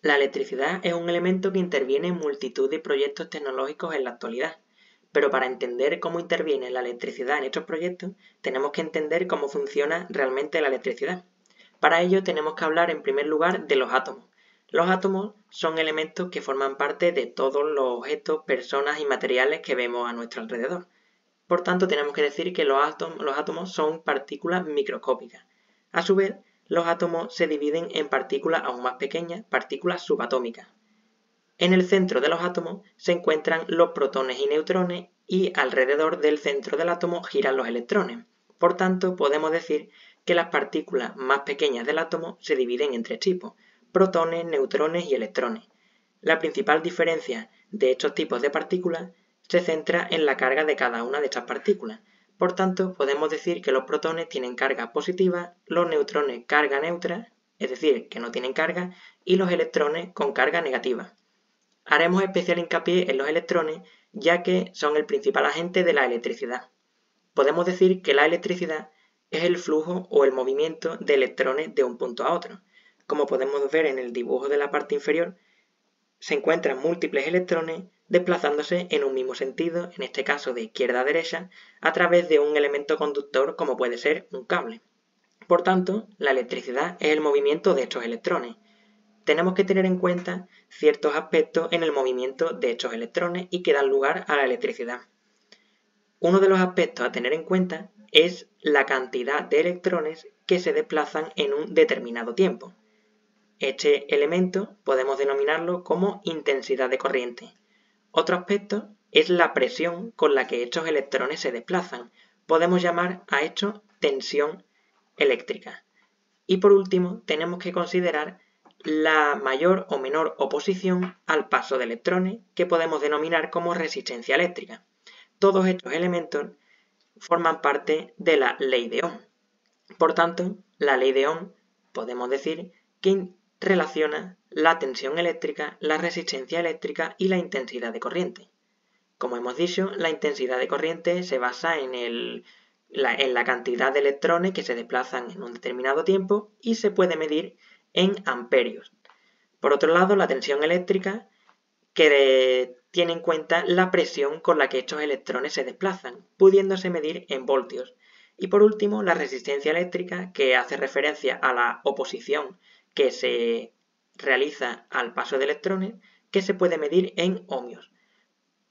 La electricidad es un elemento que interviene en multitud de proyectos tecnológicos en la actualidad, pero para entender cómo interviene la electricidad en estos proyectos, tenemos que entender cómo funciona realmente la electricidad. Para ello tenemos que hablar en primer lugar de los átomos. Los átomos son elementos que forman parte de todos los objetos, personas y materiales que vemos a nuestro alrededor. Por tanto, tenemos que decir que los átomos son partículas microscópicas. A su vez, los átomos se dividen en partículas aún más pequeñas, partículas subatómicas. En el centro de los átomos se encuentran los protones y neutrones y alrededor del centro del átomo giran los electrones. Por tanto, podemos decir que las partículas más pequeñas del átomo se dividen en tres tipos: protones, neutrones y electrones. La principal diferencia de estos tipos de partículas se centra en la carga de cada una de estas partículas. Por tanto, podemos decir que los protones tienen carga positiva, los neutrones carga neutra, es decir, que no tienen carga, y los electrones con carga negativa. Haremos especial hincapié en los electrones, ya que son el principal agente de la electricidad. Podemos decir que la electricidad es el flujo o el movimiento de electrones de un punto a otro. Como podemos ver en el dibujo de la parte inferior, se encuentran múltiples electrones desplazándose en un mismo sentido, en este caso de izquierda a derecha, a través de un elemento conductor como puede ser un cable. Por tanto, la electricidad es el movimiento de estos electrones. Tenemos que tener en cuenta ciertos aspectos en el movimiento de estos electrones y que dan lugar a la electricidad. Uno de los aspectos a tener en cuenta es la cantidad de electrones que se desplazan en un determinado tiempo. Este elemento podemos denominarlo como intensidad de corriente. Otro aspecto es la presión con la que estos electrones se desplazan. Podemos llamar a esto tensión eléctrica. Y por último, tenemos que considerar la mayor o menor oposición al paso de electrones, que podemos denominar como resistencia eléctrica. Todos estos elementos forman parte de la ley de Ohm. Por tanto, la ley de Ohm podemos decir que relaciona la tensión eléctrica, la resistencia eléctrica y la intensidad de corriente. Como hemos dicho, la intensidad de corriente se basa en la cantidad de electrones que se desplazan en un determinado tiempo y se puede medir en amperios. Por otro lado, la tensión eléctrica que tiene en cuenta la presión con la que estos electrones se desplazan, pudiéndose medir en voltios. Y por último, la resistencia eléctrica, que hace referencia a la oposición que se realiza al paso de electrones, que se puede medir en ohmios.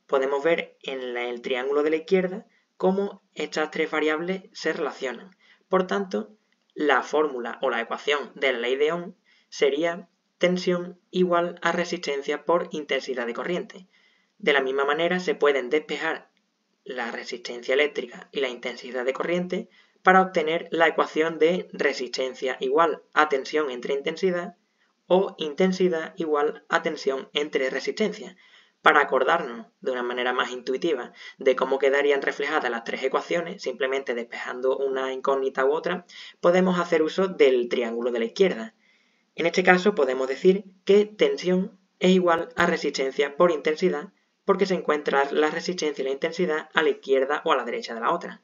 Podemos ver en el triángulo de la izquierda cómo estas tres variables se relacionan. Por tanto, la fórmula o la ecuación de la ley de Ohm sería tensión igual a resistencia por intensidad de corriente. De la misma manera se pueden despejar la resistencia eléctrica y la intensidad de corriente para obtener la ecuación de resistencia igual a tensión entre intensidad o intensidad igual a tensión entre resistencia. Para acordarnos de una manera más intuitiva de cómo quedarían reflejadas las tres ecuaciones, simplemente despejando una incógnita u otra, podemos hacer uso del triángulo de la izquierda. En este caso podemos decir que tensión es igual a resistencia por intensidad, porque se encuentra la resistencia y la intensidad a la izquierda o a la derecha de la otra.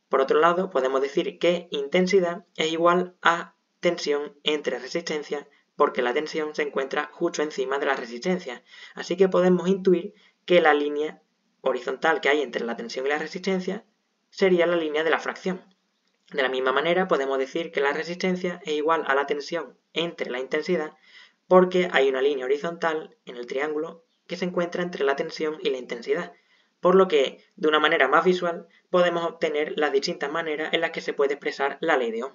Por otro lado, podemos decir que intensidad es igual a tensión entre resistencia, porque la tensión se encuentra justo encima de la resistencia. Así que podemos intuir que la línea horizontal que hay entre la tensión y la resistencia sería la línea de la fracción. De la misma manera, podemos decir que la resistencia es igual a la tensión entre la intensidad, porque hay una línea horizontal en el triángulo que se encuentra entre la tensión y la intensidad. Por lo que, de una manera más visual, podemos obtener las distintas maneras en las que se puede expresar la ley de Ohm.